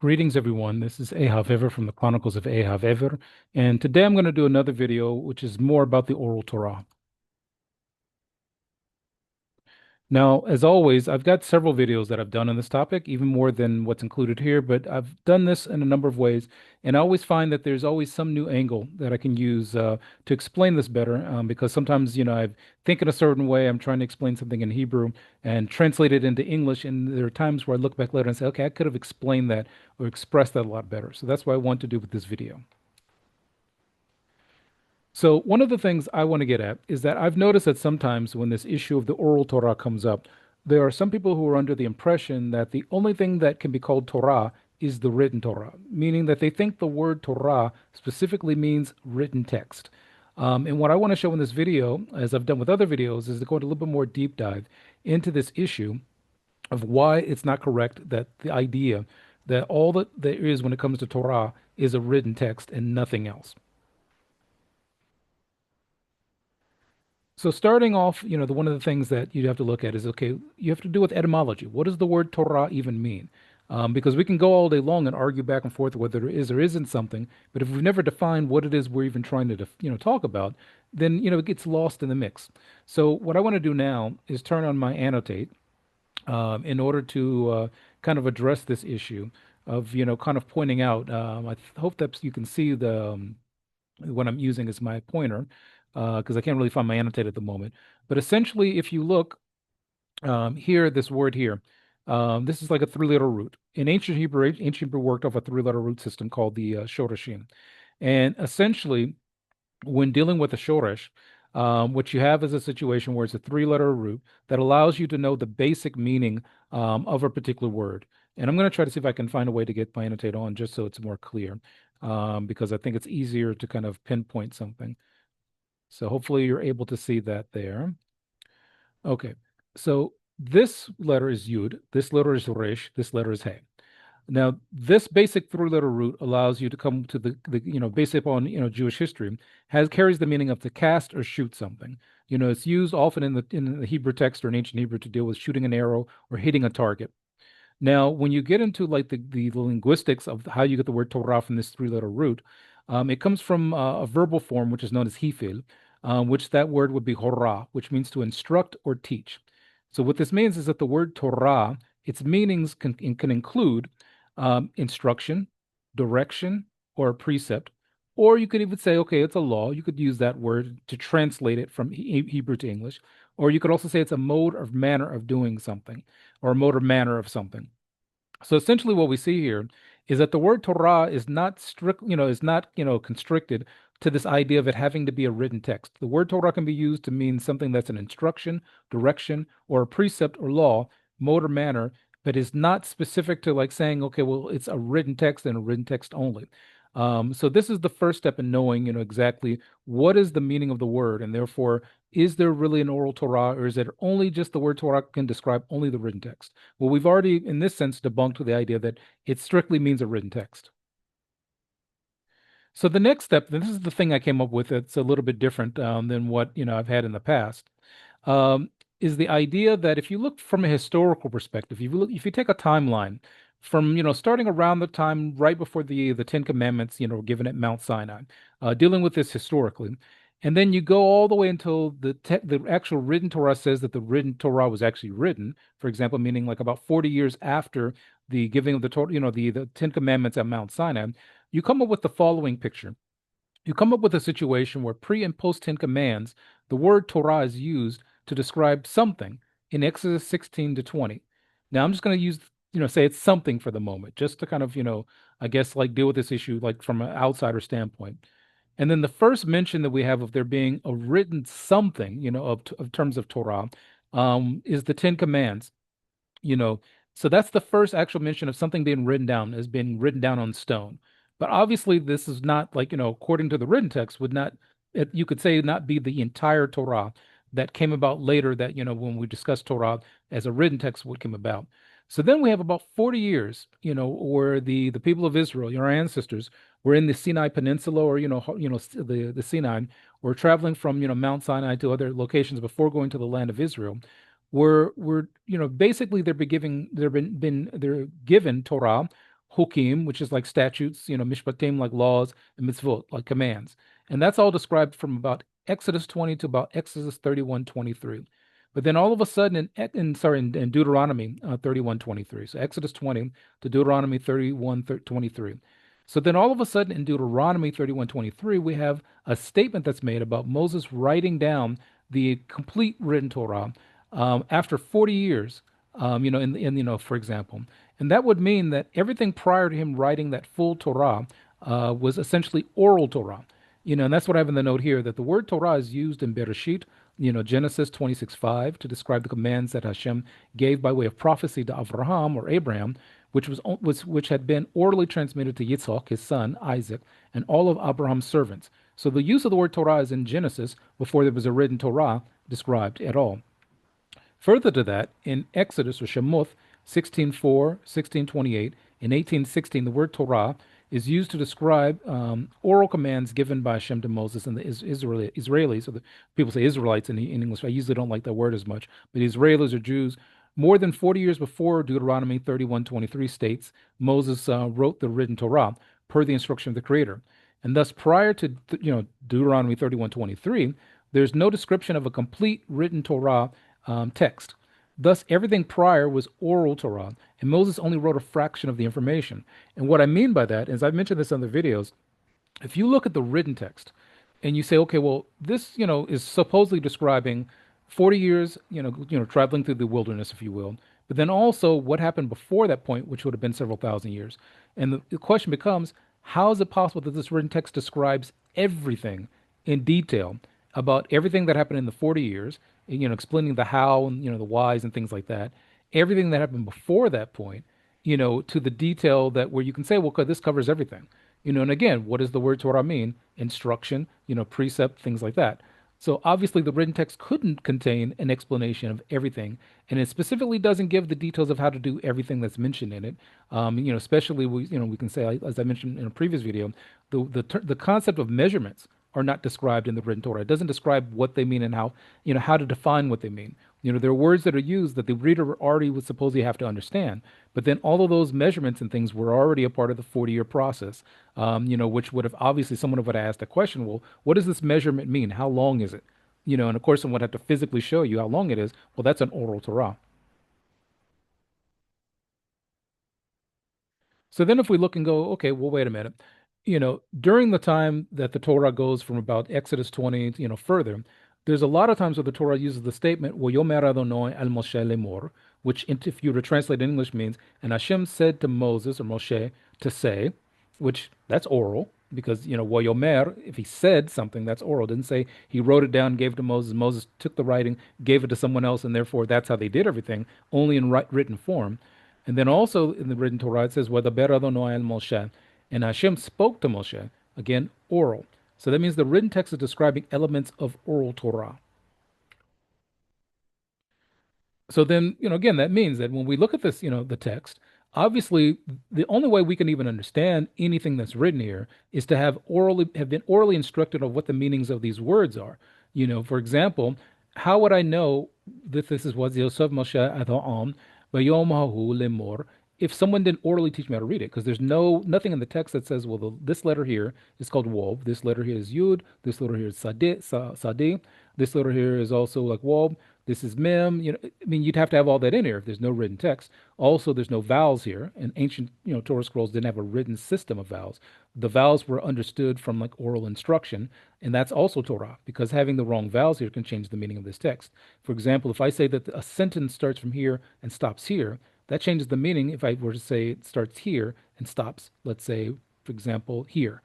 Greetings, everyone. This is Ehav Ever from the Chronicles of Ehav Ever, and today I'm going to do another video which is more about the Oral Torah. Now, as always, I've got several videos that I've done on this topic, even more than what's included here, but I've done this in a number of ways, and I always find that there's always some new angle that I can use to explain this better, because sometimes, I think in a certain way, I'm trying to explain something in Hebrew and translate it into English, and there are times where I look back later and say, okay, I could have explained that or expressed that a lot better. So that's what I want to do with this video. So one of the things I want to get at is that I've noticed that sometimes when this issue of the oral Torah comes up, there are some people who are under the impression that the only thing that can be called Torah is the written Torah, meaning that they think the word Torah specifically means written text. And what I want to show in this video, as I've done with other videos, is to go into a little bit more deep dive into this issue of why it's not correct that the idea that all that there is when it comes to Torah is a written text and nothing else. So starting off, one of the things that you have to look at is, okay, you have to do with etymology. What does the word Torah even mean? Because we can go all day long and argue back and forth whether there is or isn't something, but if we've never defined what it is we're even trying to, talk about, then, it gets lost in the mix. So what I want to do now is turn on my annotate in order to kind of address this issue of, kind of pointing out. Hope that you can see what I'm using as my pointer because I can't really find my annotate at the moment. But essentially, if you look here, this word here, this is like a three-letter root. In ancient Hebrew worked off a three-letter root system called the shorashim. And essentially, when dealing with a shoresh, what you have is a situation where it's a three-letter root that allows you to know the basic meaning of a particular word. And I'm going to try to see if I can find a way to get my annotate on just so it's more clear, because I think it's easier to kind of pinpoint something. So hopefully you're able to see that there. Okay, so this letter is Yud, this letter is Resh, this letter is He. Now, this basic three-letter root allows you to come to based upon, Jewish history, carries the meaning of to cast or shoot something. It's used often in the Hebrew text or in ancient Hebrew to deal with shooting an arrow or hitting a target. Now, when you get into like the linguistics of how you get the word Torah from this three-letter root, it comes from a verbal form which is known as hifil, which that word would be hora, which means to instruct or teach. So what this means is that the word Torah, its meanings can include instruction, direction, or a precept, or you could even say, okay, it's a law. You could use that word to translate it from Hebrew to English, or you could also say it's a mode or manner of doing something, or a mode or manner of something. So essentially, what we see here is that the word Torah is not strict, is not, constricted to this idea of it having to be a written text. The word Torah can be used to mean something that's an instruction, direction, or a precept or law, mode or manner, but is not specific to like saying, okay, well, it's a written text and a written text only. So this is the first step in knowing, exactly what is the meaning of the word, and therefore, is there really an oral Torah, or is it only just the word Torah can describe only the written text? Well, we've already, in this sense, debunked the idea that it strictly means a written text. So the next step, and this is the thing I came up with, it's a little bit different than what I've had in the past, um, is the idea that if you look from a historical perspective, if you take a timeline from starting around the time right before the Ten Commandments were given at Mount Sinai, dealing with this historically, and then you go all the way until the actual written Torah says that the written Torah was actually written. For example, meaning like about 40 years after the giving of the Torah, the Ten Commandments at Mount Sinai, you come up with the following picture. You come up with a situation where pre and post Ten Commands, the word Torah is used to describe something in Exodus 16 to 20. Now, I'm just going to use, say it's something for the moment, just to kind of, I guess, like deal with this issue, like from an outsider standpoint. And then the first mention that we have of there being a written something, of terms of Torah, is the Ten Commands you know so that's the first actual mention of something being written down as being written down on stone. But obviously this is not like, according to the written text, would not, you could say, not be the entire Torah that came about later, that when we discuss Torah as a written text would come about. So then we have about 40 years, where the people of Israel, your ancestors, were in the Sinai Peninsula, or the Sinai, were traveling from Mount Sinai to other locations before going to the land of Israel, were basically they're given Torah, hukim, which is like statutes, mishpatim, like laws, and mitzvot, like commands. And that's all described from about Exodus 20 to about Exodus 31:23. But then all of a sudden in Deuteronomy 31:23. So Exodus 20 to Deuteronomy 31:23. So then all of a sudden in Deuteronomy 31:23, we have a statement that's made about Moses writing down the complete written Torah after 40 years, for example. And that would mean that everything prior to him writing that full Torah was essentially oral Torah. And that's what I have in the note here, that the word Torah is used in Bereshit, Genesis 26:5, to describe the commands that Hashem gave by way of prophecy to Avraham or Abraham, which had been orally transmitted to Yitzhak, his son, Isaac, and all of Abraham's servants. So the use of the word Torah is in Genesis before there was a written Torah described at all. Further to that, in Exodus or Shemoth 16:4, 16:28, and 18:16, the word Torah is used to describe oral commands given by Hashem to Moses and the Israelis, or the people say Israelites in English. I usually don't like that word as much, but Israelis or Jews, more than 40 years before Deuteronomy 31:23 states, Moses wrote the written Torah per the instruction of the Creator. And thus, prior to Deuteronomy 31:23, there's no description of a complete written Torah text. Thus, everything prior was oral Torah, and Moses only wrote a fraction of the information. And what I mean by that, as I've mentioned this in the videos, if you look at the written text and you say, okay, well, this, is supposedly describing 40 years, traveling through the wilderness, if you will, but then also what happened before that point, which would have been several thousand years. And the question becomes, how is it possible that this written text describes everything in detail about everything that happened in the 40 years, explaining the how and, the whys and things like that, everything that happened before that point, to the detail that where you can say, well, this covers everything, and again, what does the word Torah mean? Instruction, precept, things like that. So obviously the written text couldn't contain an explanation of everything, and it specifically doesn't give the details of how to do everything that's mentioned in it. Especially we can say, as I mentioned in a previous video, the concept of measurements are not described in the written Torah. It doesn't describe what they mean and how to define what they mean. There are words that are used that the reader already would supposedly have to understand, but then all of those measurements and things were already a part of the 40-year process, which would have obviously someone would have asked the question, well, what does this measurement mean? How long is it? And of course, someone would have to physically show you how long it is. Well, that's an oral Torah. So then if we look and go, okay, well, wait a minute. During the time that the Torah goes from about Exodus 20, further, there's a lot of times where the Torah uses the statement, "Yomer Adonai al Moshe lemor," which, if you were to translate in English, means, and Hashem said to Moses or Moshe to say, which that's oral, because, Yomer, if he said something, that's oral. It didn't say he wrote it down, gave it to Moses. Moses took the writing, gave it to someone else, and therefore that's how they did everything, only in written form. And then also in the written Torah, it says, "Vadaber Adonai al Moshe," and Hashem spoke to Moshe, again, oral. So that means the written text is describing elements of oral Torah. So then, again, that means that when we look at this, the text, obviously the only way we can even understand anything that's written here is to have been orally instructed of what the meanings of these words are. For example, how would I know that this is what Yosef Moshe Adon Bayom Hahu Lemor if someone didn't orally teach me how to read it? Because there's nothing in the text that says, well, this letter here is called Wob, this letter here is Yud, this letter here is Sadi, this letter here is also like Wob, this is Mem. You'd have to have all that in here if there's no written text. Also, there's no vowels here, and ancient, Torah scrolls didn't have a written system of vowels. The vowels were understood from like oral instruction, and that's also Torah, because having the wrong vowels here can change the meaning of this text. For example, if I say that a sentence starts from here and stops here, that changes the meaning if I were to say it starts here and stops, let's say, for example, here.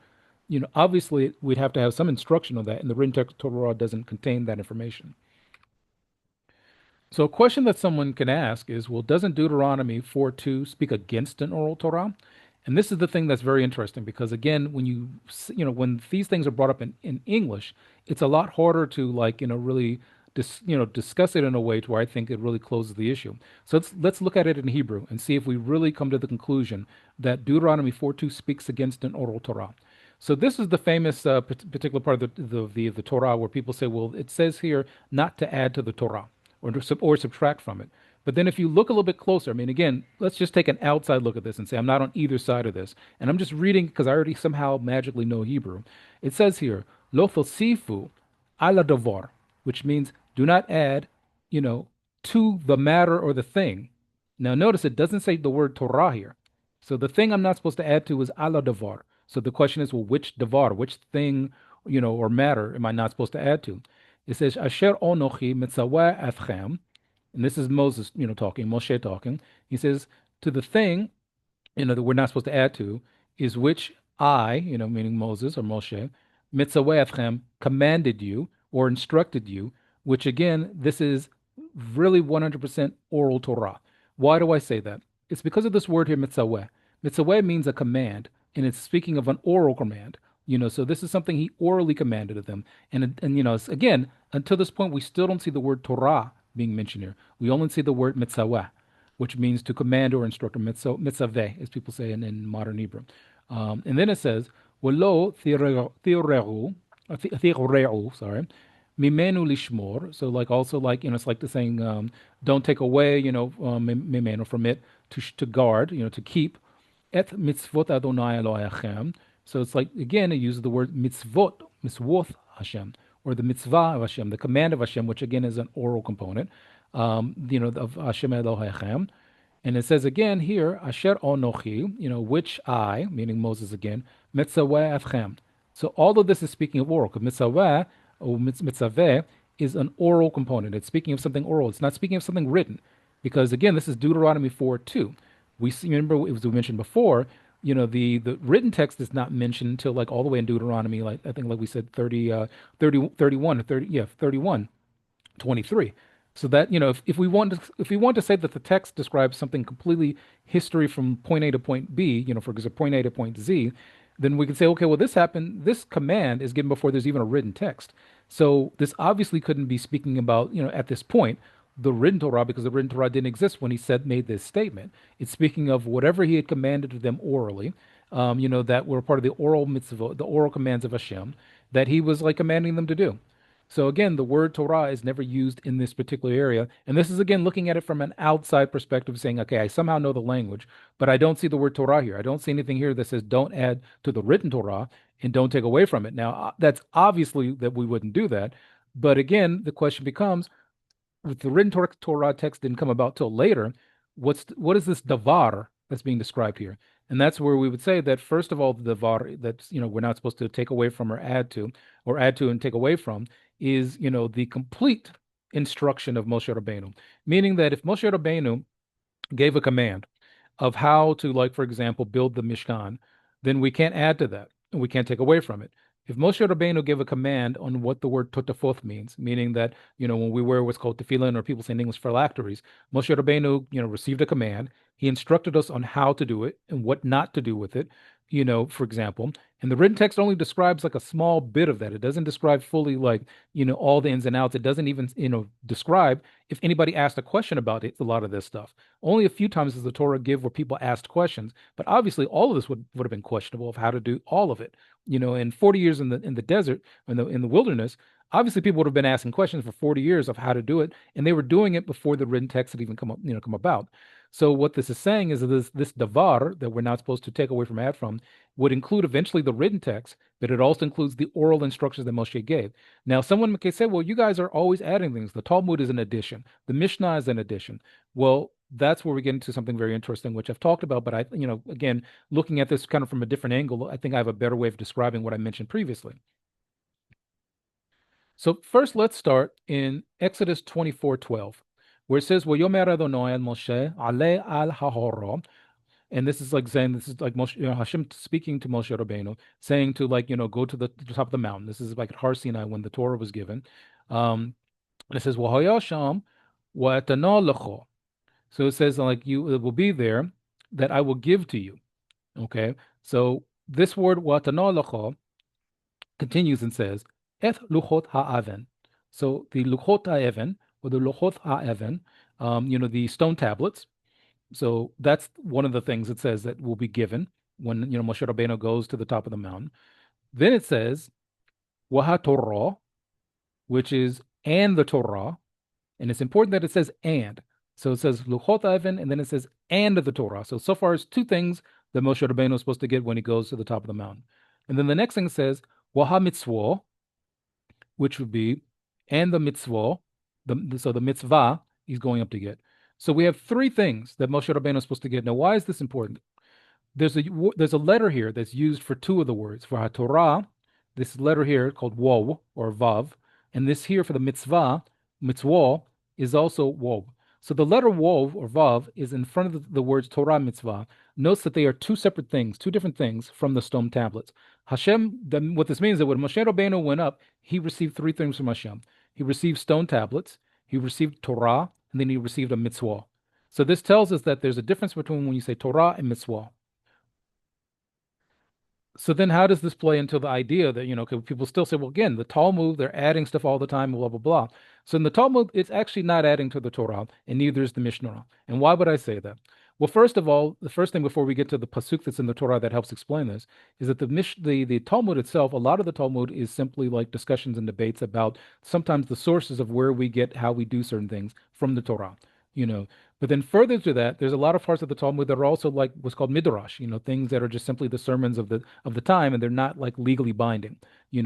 Obviously, we'd have to have some instruction on that, and the written text of Torah doesn't contain that information. So a question that someone can ask is, well, doesn't Deuteronomy 4:2 speak against an oral Torah? And this is the thing that's very interesting, because again, when these things are brought up in English, it's a lot harder to really discuss it in a way to where I think it really closes the issue. So let's look at it in Hebrew and see if we really come to the conclusion that Deuteronomy 4:2 speaks against an oral Torah. So this is the famous particular part of the Torah where people say, well, it says here not to add to the Torah or subtract from it. But then if you look a little bit closer, I mean, again, let's just take an outside look at this and say I'm not on either side of this. And I'm just reading because I already somehow magically know Hebrew. It says here, lo thosifu ala davar, which means do not add, you know, to the matter or the thing. Now notice it doesn't say the word Torah here. So the thing I'm not supposed to add to is ala davar. So the question is, well, which davar, which thing, or matter am I not supposed to add to? It says, Asher onochi mitzaweh atchem, and this is Moses, talking, Moshe talking. He says, to the thing, that we're not supposed to add to, is which I, meaning Moses or Moshe, mitzaweh commanded you or instructed you, which again, this is really 100% oral Torah. Why do I say that? It's because of this word here, mitzaweh. Mitzaweh means a command, and it's speaking of an oral command. So this is something he orally commanded of them. And again, until this point, we still don't see the word Torah being mentioned here. We only see the word mitzaweh, which means to command or instruct, or mitzaveh, as people say in modern Hebrew. And then it says, "V'lo thireu, sorry, mimenu lishmor." So it's like the saying, don't take away, mimenu from it, to guard, to keep, et mitzvot Adonai Elohechem. So it's like, again, it uses the word mitzvot Hashem, or the mitzvah of Hashem, the command of Hashem, which again is an oral component, of Hashem Elohechem. And it says again here, Asher Onochi, which I, meaning Moses again, mitzvah Atchem. So all of this is speaking of oral, because mitzvah or mitzvah is an oral component. It's speaking of something oral. It's not speaking of something written, because again, this is Deuteronomy 4:2. We see, remember, as we mentioned before, the written text is not mentioned until like all the way in Deuteronomy, like I think like we said 31 or 30, yeah, 31, 23. So that, if we want to say that the text describes something completely history from point A to point B, for example, point A to point Z, then we can say, okay, well, this command is given before there's even a written text. So this obviously couldn't be speaking about, at this point, the written Torah, because the written Torah didn't exist when he made this statement. It's speaking of whatever he had commanded to them orally, that were part of the oral mitzvah, the oral commands of Hashem, that he was like commanding them to do. So again, the word Torah is never used in this particular area. And this is again looking at it from an outside perspective, saying, okay, I somehow know the language, but I don't see the word Torah here. I don't see anything here that says don't add to the written Torah and don't take away from it. Now, that's obviously that we wouldn't do that. But again, the question becomes, if the written Torah text didn't come about till later, what is this davar that's being described here? And that's where we would say that first of all, the davar that's we're not supposed to take away from or add to and take away from is the complete instruction of Moshe Rabbeinu, meaning that if Moshe Rabbeinu gave a command of how to, like, for example, build the Mishkan, then we can't add to that and we can't take away from it. If Moshe Rabbeinu gave a command on what the word totafoth means, meaning that, when we wear what's called tefillin, or people say in English phylacteries, Moshe Rabbeinu, received a command. He instructed us on how to do it and what not to do with it, for example. And the written text only describes like a small bit of that. It doesn't describe fully, like, all the ins and outs. It doesn't even, describe if anybody asked a question about it, a lot of this stuff. Only a few times does the Torah give where people asked questions, but obviously all of this would have been questionable of how to do all of it. In 40 years in the desert, in the wilderness, obviously people would have been asking questions for 40 years of how to do it, and they were doing it before the written text had even come about. So what this is saying is that this davar that we're not supposed to take away from, add from, would include eventually the written text, but it also includes the oral instructions that Moshe gave. Now, someone may say, well, you guys are always adding things. The Talmud is an addition. The Mishnah is an addition. Well, that's where we get into something very interesting, which I've talked about, but again, looking at this kind of from a different angle, I think I have a better way of describing what I mentioned previously. So first, let's start in Exodus 24:12, where it says, "Yomer Adonai el Moshe ale al hahoro," and this is like saying, this is like Moshe, Hashem speaking to Moshe Rabbeinu, saying to, like, go to the top of the mountain. This is like at Har Sinai when the Torah was given. And it says, "Wahayasham wa'atano lecho." So it says, like, it will be there that I will give to you. Okay, so this word wa'atano lecho continues and says, "Et luchot ha'aven." So the luchot ha'aven, or the luchot ha'aven, the stone tablets. So that's one of the things it says that will be given when Moshe Rabbeinu goes to the top of the mountain. Then it says Waha Torah, which is and the Torah, and it's important that it says and. So it says Luchot Even, and then it says and the Torah. So far it's two things that Moshe Rabbeinu is supposed to get when he goes to the top of the mountain. And then the next thing says Waha Mitzvah, which would be and the mitzvah, so the mitzvah he's going up to get. So we have three things that Moshe Rabbeinu is supposed to get. Now, why is this important? There's a letter here that's used for two of the words. For HaTorah, this letter here called Waw or Vav, and this here for the mitzvah, is also Waw. So the letter Waw or Vav is in front of the words Torah mitzvah. Notes that they are two separate things, two different things from the stone tablets. What this means is that when Moshe Rabbeinu went up, he received three things from Hashem. He received stone tablets, he received Torah, and then he received a mitzvah. So this tells us that there's a difference between when you say Torah and mitzvah. So then how does this play into the idea that, 'cause people still say, well, again, the Talmud, they're adding stuff all the time, blah, blah, blah. So in the Talmud, it's actually not adding to the Torah, and neither is the Mishnah. And why would I say that? Well, first of all, the first thing before we get to the pasuk that's in the Torah that helps explain this is that the Talmud itself, a lot of the Talmud is simply like discussions and debates about sometimes the sources of where we get how we do certain things from the Torah, you know. But then further to that, there's a lot of parts of the Talmud that are also like what's called midrash, things that are just simply the sermons of the time, and they're not like legally binding,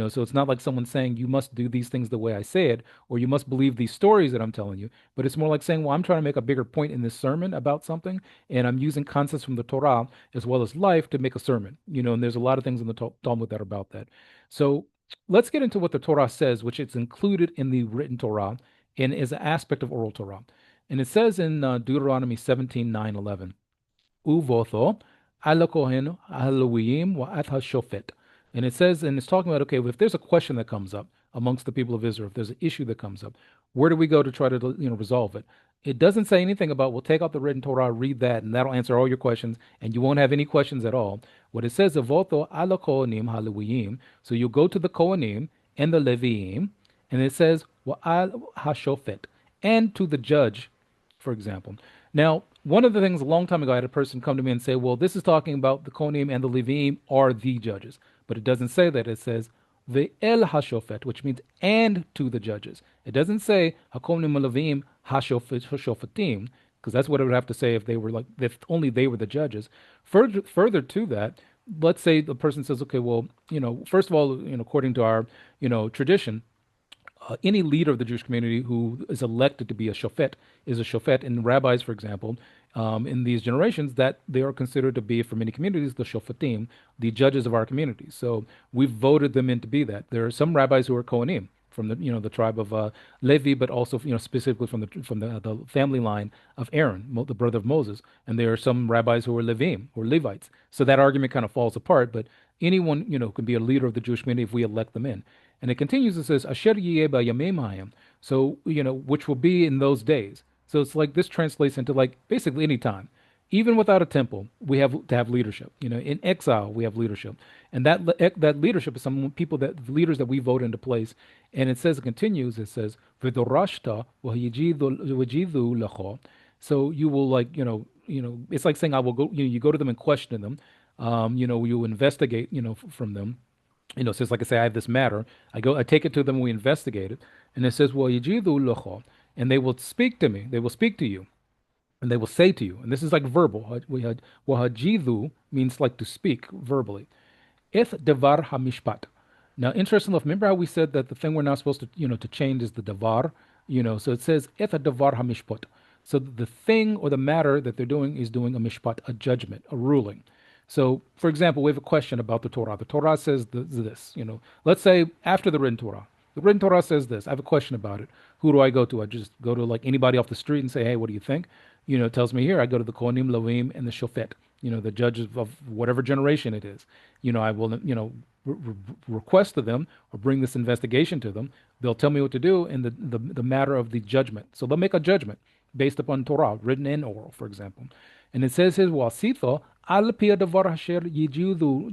So it's not like someone saying you must do these things the way I say it, or you must believe these stories that I'm telling you. But it's more like saying, well, I'm trying to make a bigger point in this sermon about something, and I'm using concepts from the Torah as well as life to make a sermon, And there's a lot of things in the Talmud that are about that. So let's get into what the Torah says, which is included in the written Torah and is an aspect of oral Torah. And it says in Deuteronomy 17:9-11, Uvotho ala kohen halawiyim wa'at hashofet. And it says, and it's talking about, okay, if there's a question that comes up amongst the people of Israel, if there's an issue that comes up, where do we go to try to, resolve it? It doesn't say anything about, well, take out the written Torah, read that, and that'll answer all your questions, and you won't have any questions at all. What it says, Uvotho ala kohanim halawiyim. So you go to the Kohanim and the Leviim, and it says, wa'al hashofet, and to the judge, for example. Now, one of the things a long time ago, I had a person come to me and say, well, this is talking about the Kohanim and the Levim are the judges. But it doesn't say that. It says, the El Hashofet, which means and to the judges. It doesn't say, HaKohanim and Levim Hashofetim, because that's what it would have to say if only they were the judges. Further to that, let's say the person says, okay, well, first of all, according to our, tradition, any leader of the Jewish community who is elected to be a shofet is a shofet. And rabbis, for example, in these generations, that they are considered to be, for many communities, the shofetim, the judges of our community. So we've voted them in to be that. There are some rabbis who are Kohanim from the tribe of Levi, but also specifically from the family line of Aaron, the brother of Moses. And there are some rabbis who are Levim or Levites. So that argument kind of falls apart. But anyone can be a leader of the Jewish community if we elect them in. And it continues, it says, Asher yeh b'yamim hayim. So, which will be in those days. So it's like this translates into like basically any time. Even without a temple, we have to have leadership. In exile, we have leadership. And that leadership is leaders that we vote into place. And it continues, it says, V'dorashta v'jidu lecho. So you will it's like saying I will go, you go to them and question them. You investigate, from them. It says, like I say, I have this matter. I take it to them, we investigate it. And it says, well, and they will speak to me, they will speak to you, and they will say to you, and this is like verbal. Wahajidu means like to speak verbally. Eth devar hamishpat. Now, interesting enough, remember how we said that the thing we're not supposed to, to change is the devar? So it says, eth devar hamishpat. So the thing or the matter that they're doing is doing a mishpat, a judgment, a ruling. So, for example, we have a question about the Torah. The Torah says this, Let's say after the written Torah. The written Torah says this. I have a question about it. Who do I go to? I just go to like anybody off the street and say, hey, what do you think? It tells me here, I go to the Kohanim, Levim, and the Shofet, the judges of whatever generation it is. I will, request to them or bring this investigation to them. They'll tell me what to do in the matter of the judgment. So they'll make a judgment based upon Torah, written and oral, for example. And it says here, Wasitho, al pi davar hasher yijidu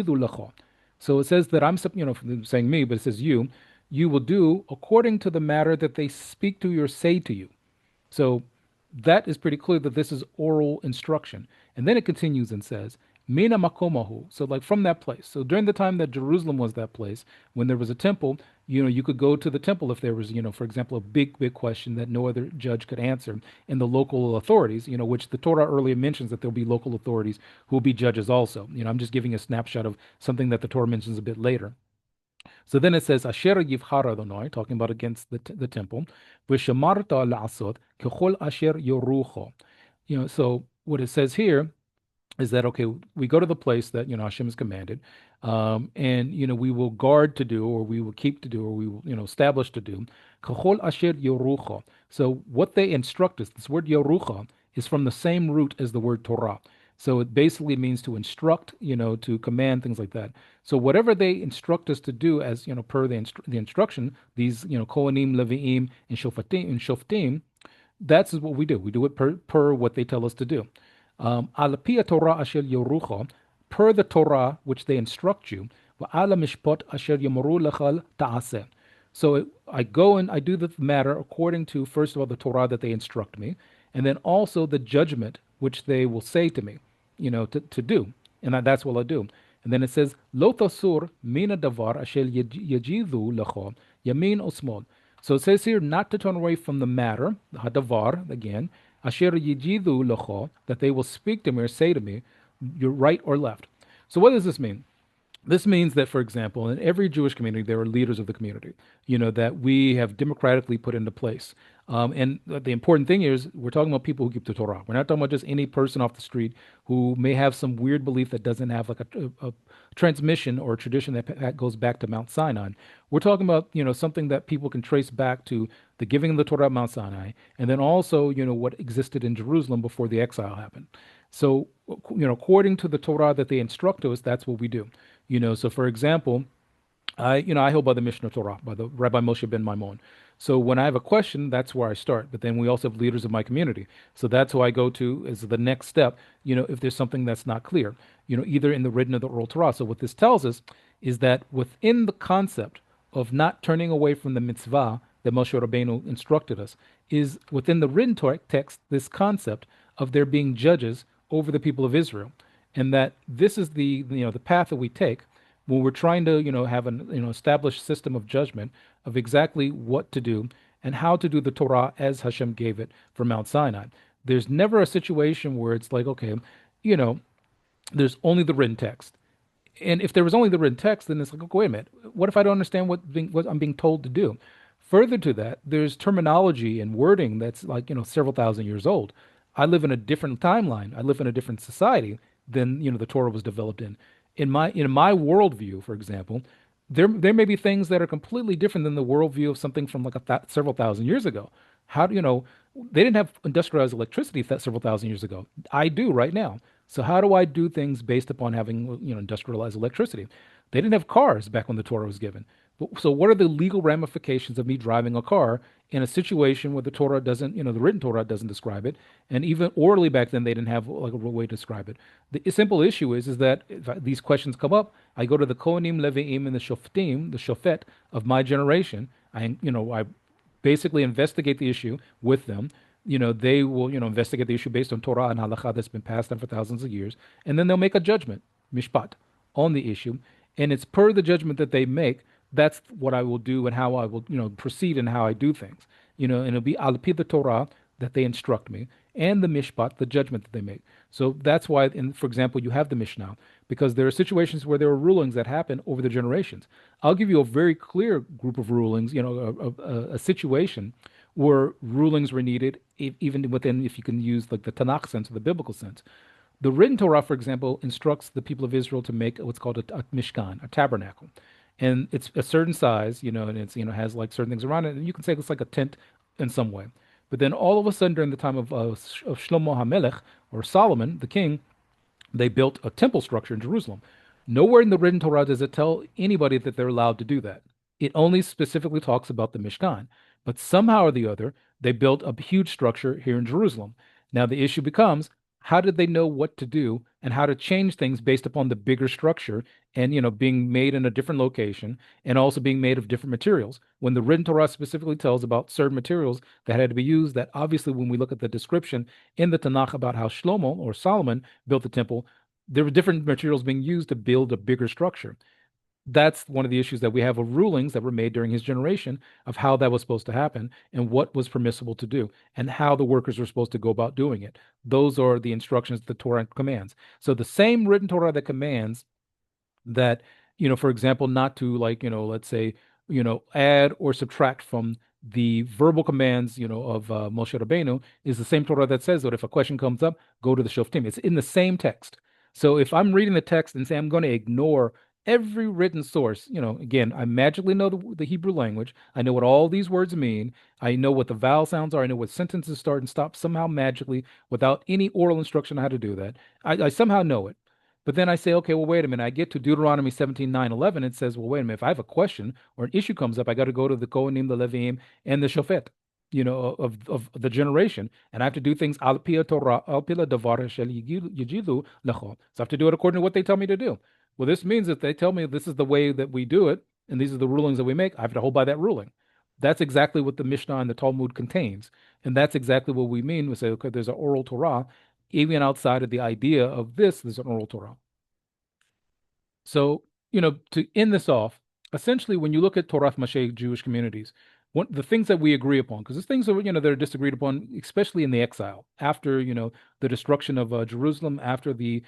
lecho. So it says that I'm, saying me, but it says you will do according to the matter that they speak to you or say to you. So that is pretty clear that this is oral instruction. And then it continues and says, Mina makomahu. So like from that place. So during the time that Jerusalem was that place, when there was a temple, you could go to the temple if there was, for example, a big question that no other judge could answer, and the local authorities, which the Torah earlier mentions that there'll be local authorities who will be judges also. I'm just giving a snapshot of something that the Torah mentions a bit later. So then it says, Asher yivchar Adonai, talking about against the temple, v'shamarta la'asot kechol asher yorucho. So what it says here is that okay? We go to the place that Hashem has commanded, and we will guard to do, or we will keep to do, or we will establish to do. Kachol asher yorucha. So what they instruct us, this word yorucha is from the same root as the word Torah. So it basically means to instruct, to command, things like that. So whatever they instruct us to do, as per the instruction, these Kohanim, Leviim, and Shoftim, that's what we do. We do it per what they tell us to do. Al pia Torah asher yorucha, per the Torah which they instruct you, va'ala mishpat asher yomoru lechal ta'aseh. So I go and I do the matter according to, first of all, the Torah that they instruct me, and then also the judgment which they will say to me, to do. And that's what I do. And then it says, Lo tasur mina davar asher yajidu lecho, yamin osmol. So it says here not to turn away from the matter, the hadavar, again, asher yajidu lecho, that they will speak to me or say to me, you're right or left. So what does this mean? This means that, for example, in every Jewish community, there are leaders of the community, that we have democratically put into place. And the important thing is we're talking about people who keep the Torah. We're not talking about just any person off the street who may have some weird belief that doesn't have like a transmission or a tradition that goes back to Mount Sinai. We're talking about, something that people can trace back to the giving of the Torah at Mount Sinai, and then also, what existed in Jerusalem before the exile happened. So, according to the Torah that they instruct us, that's what we do. So for example, I hold by the Mishnah Torah, by the Rabbi Moshe ben Maimon. So when I have a question, that's where I start. But then we also have leaders of my community. So that's who I go to as the next step, if there's something that's not clear, either in the written or the oral Torah. So what this tells us is that within the concept of not turning away from the mitzvah that Moshe Rabbeinu instructed us, is within the written text, this concept of there being judges over the people of Israel. And that this is the path that we take when we're trying to have an established system of judgment of exactly what to do and how to do the Torah as Hashem gave it for Mount Sinai. There's never a situation where it's like, okay, there's only the written text. And if there was only the written text, then it's like, okay, wait a minute, what if I don't understand what I'm being told to do? Further to that, there's terminology and wording that's like several thousand years old. I live in a different timeline. I live in a different society than the Torah was developed in. In my worldview, for example, there may be things that are completely different than the worldview of something from like several thousand years ago. How do they didn't have industrialized electricity several thousand years ago. I do right now. So how do I do things based upon having industrialized electricity? They didn't have cars back when the Torah was given. So what are the legal ramifications of me driving a car in a situation where the Torah doesn't, the written Torah doesn't describe it, and even orally back then they didn't have like a real way to describe it. The simple issue is that if these questions come up, I go to the Kohanim, Leviim, and the Shoftim, the Shofet of my generation. I basically investigate the issue with them. They will, investigate the issue based on Torah and Halakha that's been passed down for thousands of years, and then they'll make a judgment, mishpat, on the issue, and it's per the judgment that they make. That's what I will do and how I will, proceed and how I do things. And it'll be al pi the Torah that they instruct me and the mishpat, the judgment that they make. So that's why, for example, you have the Mishnah, because there are situations where there are rulings that happen over the generations. I'll give you a very clear group of rulings, a situation where rulings were needed, even within, if you can use like the Tanakh sense or the biblical sense. The written Torah, for example, instructs the people of Israel to make what's called a mishkan, a tabernacle. And it's a certain size, and it's, has like certain things around it. And you can say it's like a tent in some way. But then all of a sudden, during the time of Shlomo HaMelech, or Solomon, the king, they built a temple structure in Jerusalem. Nowhere in the written Torah does it tell anybody that they're allowed to do that. It only specifically talks about the Mishkan. But somehow or the other, they built a huge structure here in Jerusalem. Now the issue becomes, how did they know what to do and how to change things based upon the bigger structure and, being made in a different location and also being made of different materials? When the written Torah specifically tells about certain materials that had to be used, that obviously when we look at the description in the Tanakh about how Shlomo or Solomon built the temple, there were different materials being used to build a bigger structure. That's one of the issues that we have of rulings that were made during his generation of how that was supposed to happen and what was permissible to do and how the workers were supposed to go about doing it. Those are the instructions the Torah commands. So the same written Torah that commands that, for example, not to, like, let's say, add or subtract from the verbal commands, of Moshe Rabbeinu, is the same Torah that says that if a question comes up, go to the Shoftim. It's in the same text. So if I'm reading the text and say I'm going to ignore every written source, again, I magically know the Hebrew language. I know what all these words mean. I know what the vowel sounds are. I know what sentences start and stop somehow magically without any oral instruction on how to do that. I somehow know it. But then I say, okay, well, wait a minute. I get to Deuteronomy 17:9, 11. It says, well, wait a minute. If I have a question or an issue comes up, I got to go to the Kohanim, the Levim, and the Shofet, of the generation. And I have to do things al pi Torah, al pi davar shel yigilu lecho. So I have to do it according to what they tell me to do. Well, this means that they tell me this is the way that we do it, and these are the rulings that we make. I have to hold by that ruling. That's exactly what the Mishnah and the Talmud contains. And that's exactly what we mean. We say, okay, there's an oral Torah. Even outside of the idea of this, there's an oral Torah. So, to end this off, essentially, when you look at Torah Mashayikh Jewish communities, the things that we agree upon, because there's things that, that are disagreed upon, especially in the exile, after, the destruction of Jerusalem, after the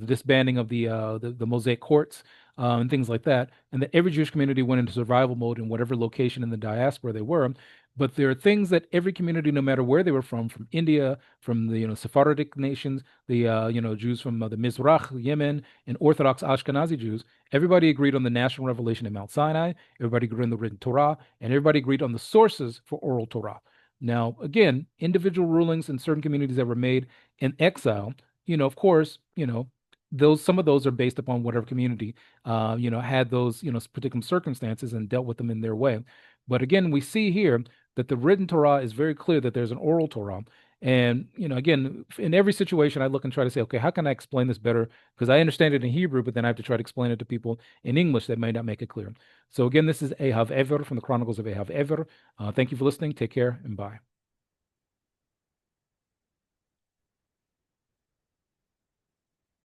disbanding of the Mosaic courts, and things like that, and that every Jewish community went into survival mode in whatever location in the diaspora they were. But there are things that every community, no matter where they were from India, from the Sephardic nations, the Jews from the Mizrach, Yemen, and Orthodox Ashkenazi Jews, everybody agreed on the national revelation in Mount Sinai. Everybody agreed on the written Torah, and everybody agreed on the sources for oral Torah. Now, again, individual rulings in certain communities that were made in exile, of course, those some of those are based upon whatever community, had those, particular circumstances and dealt with them in their way. But again, we see here that the written Torah is very clear that there's an oral Torah. And, again, in every situation, I look and try to say, okay, how can I explain this better? Because I understand it in Hebrew, but then I have to try to explain it to people in English that may not make it clear. So again, this is Ehav Ever from the Chronicles of Ehav Ever. Thank you for listening. Take care and bye.